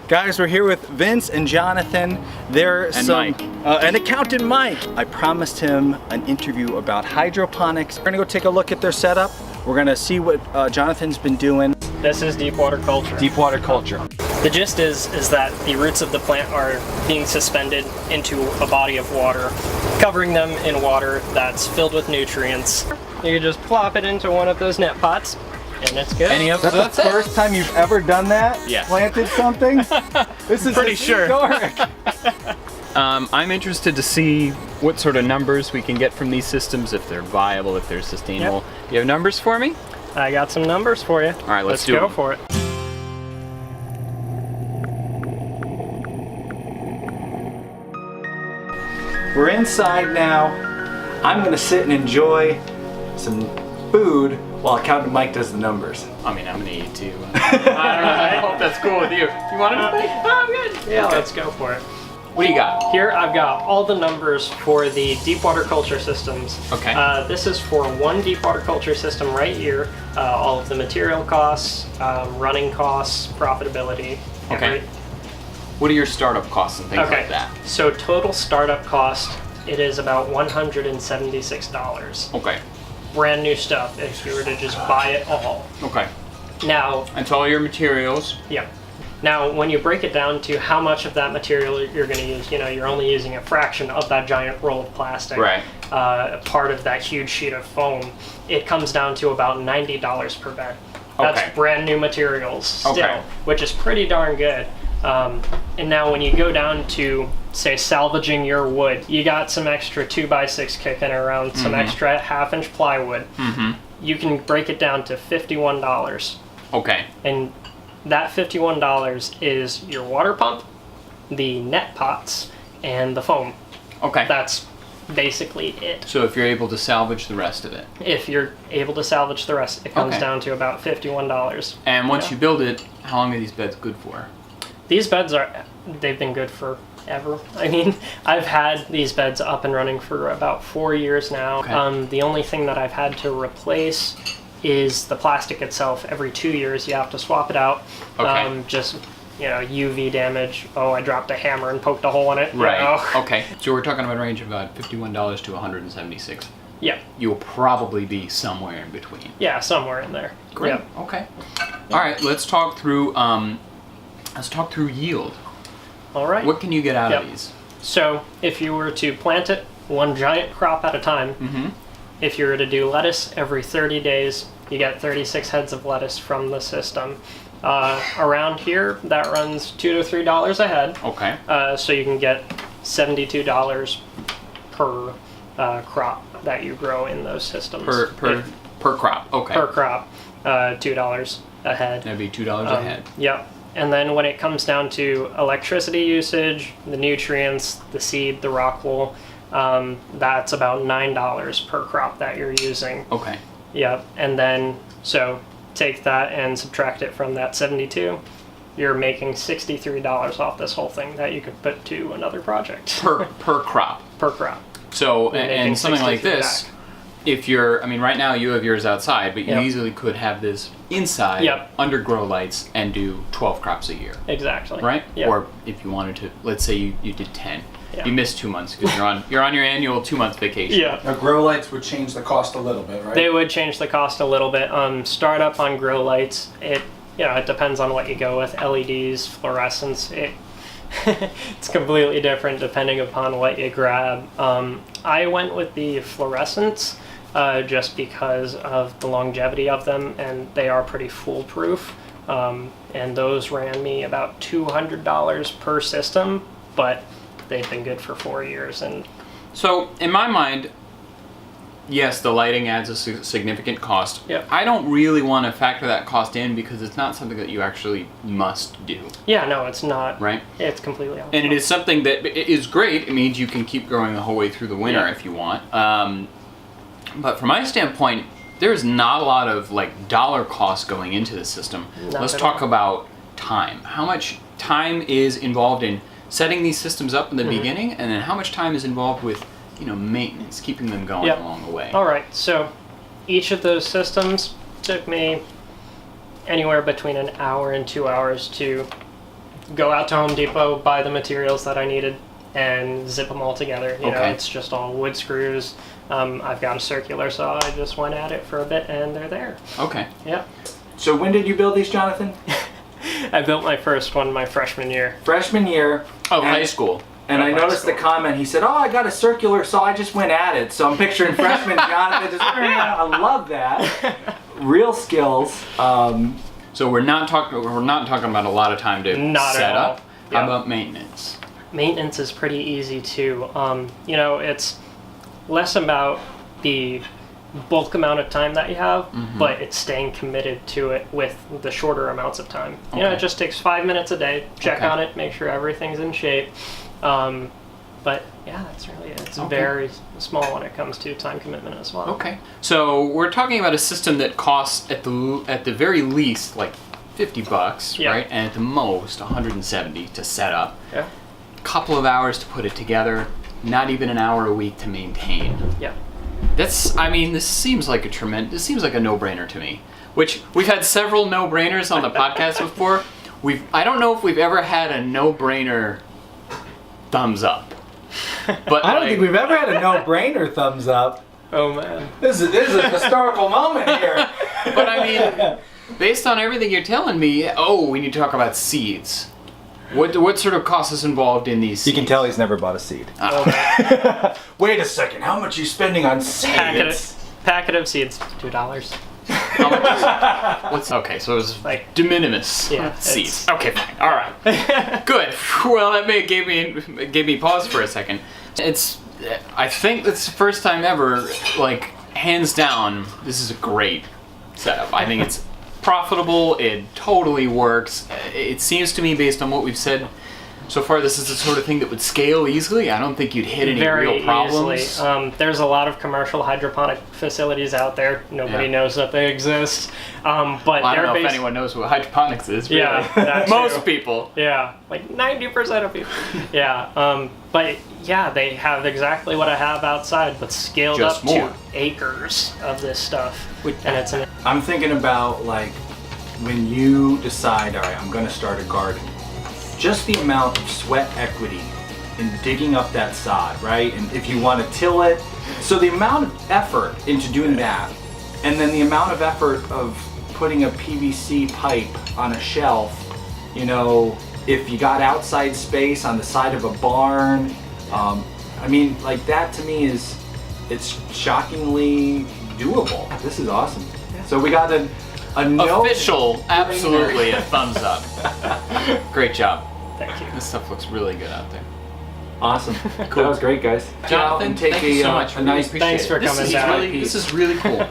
Guys, we're here with Vince and Jonathan. Mike. And accountant Mike. I promised him an interview about hydroponics. We're gonna go take a look at their setup. We're gonna see what Jonathan's been doing. This is deep water culture. Deep water culture. The gist is that the roots of the plant are being suspended into a body of water, covering them in water that's filled with nutrients. You can just plop it into one of those net pots, and it's good. Is that the first time you've ever done that? Yes. Planted something? This is Pretty sure. historic. I'm interested to see what sort of numbers we can get from these systems, if they're viable, if they're sustainable. Yep. You have numbers for me? I got some numbers for you. All right, let's do go them. for it. We're inside now. I'm gonna sit and enjoy some food while accountant Mike does the numbers. I mean, I'm gonna eat too. I don't know. I hope that's cool with you. You want to play? Oh, I'm good. Yeah, Okay. let's go for it. What do you got? Here I've got all the numbers for the deep water culture systems. Okay. This is for one deep water culture system right here. All of the material costs, running costs, profitability. Okay. What are your startup costs and things like that? So total startup cost, it is about $176. Okay. Brand new stuff if you were to just buy it all. Okay. Now, That's all your materials. yeah. Now, when you break it down to how much of that material you're going to use, you know, you're only using a fraction of that giant roll of plastic. Right. Part of that huge sheet of foam. It comes down to about $90 per bed. That's Okay. brand new materials still, Okay. which is pretty darn good. And now when you go down to, say, salvaging your wood, you got some extra 2x6 kicking around, some extra half-inch plywood. You can break it down to $51. Okay. And that $51 is your water pump, the net pots, and the foam. Okay. That's basically it. So if you're able to salvage the rest of it. If you're able to salvage the rest, it comes Okay. down to about $51. And once you build it, how long are these beds good for? These beds they've been good forever. I mean, I've had these beds up and running for about 4 years now. Okay. The only thing that I've had to replace is the plastic itself. Every 2 years you have to swap it out. Okay. Just, you know, UV damage. Oh, I dropped a hammer and poked a hole in it. you Right. know. Okay. So we're talking about a range of about $51 to $176. Yeah. You will probably be somewhere in between. Yeah, somewhere in there. Great. Yep. Okay. All right. Let's talk through yield. All right. What can you get out Yep. of these? So if you were to plant it one giant crop at a time, if you were to do lettuce every 30 days, you get 36 heads of lettuce from the system. Around here, that runs $2 to $3 a head. Okay. So you can get $72 per crop that you grow in those systems. Per crop. Okay. Per crop, $2 a head. That'd be $2 a head. Yep. And then when it comes down to electricity usage, the nutrients, the seed, the rock wool, that's about $9 per crop that you're using. Okay. Yep. And then, so take that and subtract it from that 72. You're making $63 off this whole thing that you could put to another project. Per crop. Per crop. So, You're making and something like 63 this, back. if you're, I mean, right now you have yours outside, but you Yep. easily could have this inside Yep. under grow lights and do 12 crops a year, Exactly. right? Yep. Or if you wanted to, let's say you did 10. Yeah. You missed 2 months because you're on your annual 2-month vacation. Yeah. Now, grow lights would change the cost a little bit, right? They would change the cost a little bit. Startup on grow lights, it depends on what you go with. LEDs, fluorescents, it's completely different depending upon what you grab. I went with the fluorescents just because of the longevity of them, and they are pretty foolproof. And those ran me about $200 per system, but they've been good for 4 years. And So, in my mind, yes, the lighting adds a significant cost. Yep. I don't really want to factor that cost in because it's not something that you actually must do, yeah, no, it's not. right? It's completely optional. And it is something that is great. It means you can keep growing the whole way through the winter Yeah. if you want. But from my standpoint, there's not a lot of like dollar costs going into the system. Not Let's at talk all. about time. How much time is involved in setting these systems up in the beginning, and then how much time is involved with, maintenance, keeping them going Yep. along the way? All right, so each of those systems took me anywhere between an hour and 2 hours to go out to Home Depot, buy the materials that I needed, and zip them all together. You know, Okay. it's just all wood screws. I've got a circular saw. I just went at it for a bit, and they're there. Okay. Yeah. So when did you build these, Jonathan? I built my first one my freshman year. Freshman year. Oh, And- high school. And I high noticed the school. comment. He said, "Oh, I got a circular saw. I just went at it." So I'm picturing freshman Jonathan. Just, I love that. Real skills. So we're not talking about a lot of time to Not at set all. up. Yeah. How about maintenance? Maintenance is pretty easy too. You know, it's less about the bulk amount of time that you have, but it's staying committed to it with the shorter amounts of time. You know, Okay. it just takes 5 minutes a day, check Okay. on it, make sure everything's in shape. But yeah, that's really it. It's Okay. very small when it comes to time commitment as well. Okay. So we're talking about a system that costs at the very least like $50, Yeah. right? And at the most 170 to set up. Yeah. Couple of hours to put it together. Not even an hour a week to maintain. Yeah. This seems like a no-brainer to me. Which we've had several no-brainers on the podcast before. I don't know if we've ever had a no-brainer thumbs up. But I don't think we've ever had a no-brainer thumbs up. Oh man. This is a historical moment here. But I mean, based on everything you're telling me, we need to talk about seeds. What sort of cost is involved in these You seeds? can tell he's never bought a seed. Wait a second. How much are you spending on seeds? Packet of seeds, $2. How much okay, so it was Like- de minimis Yeah, seeds. it's- Okay, fine. All right. Good. Well, that gave me pause for a second. I think it's the first time ever, like, hands down, this is a great setup. I think it's profitable. It totally works. It seems to me, based on what we've said so far, this is the sort of thing that would scale easily. I don't think you'd hit any Very real problems. easily. There's a lot of commercial hydroponic facilities out there. Nobody Yeah. knows that they exist. But Well, I they're don't know if based. anyone knows what hydroponics is. Really. Yeah, that Most too. people. Yeah, like 90% of people. Yeah, but yeah, they have exactly what I have outside, but scaled Just up more. to acres of this stuff. And it's an I'm thinking about, like, when you decide, all right, I'm going to start a garden. Just the amount of sweat equity in digging up that sod, right? And if you want to till it. So the amount of effort into doing that, and then the amount of effort of putting a PVC pipe on a shelf, you know, if you got outside space on the side of a barn, I mean, like, that to me it's shockingly doable. This is awesome. So we got a no Official, absolutely a thumbs up. Great job. thank you. This stuff looks really good out there. Awesome. Cool. That was great, guys. Jonathan, Take thank you so much. a Really nice appreciate Thanks it. for This coming is down. Really, this is really cool.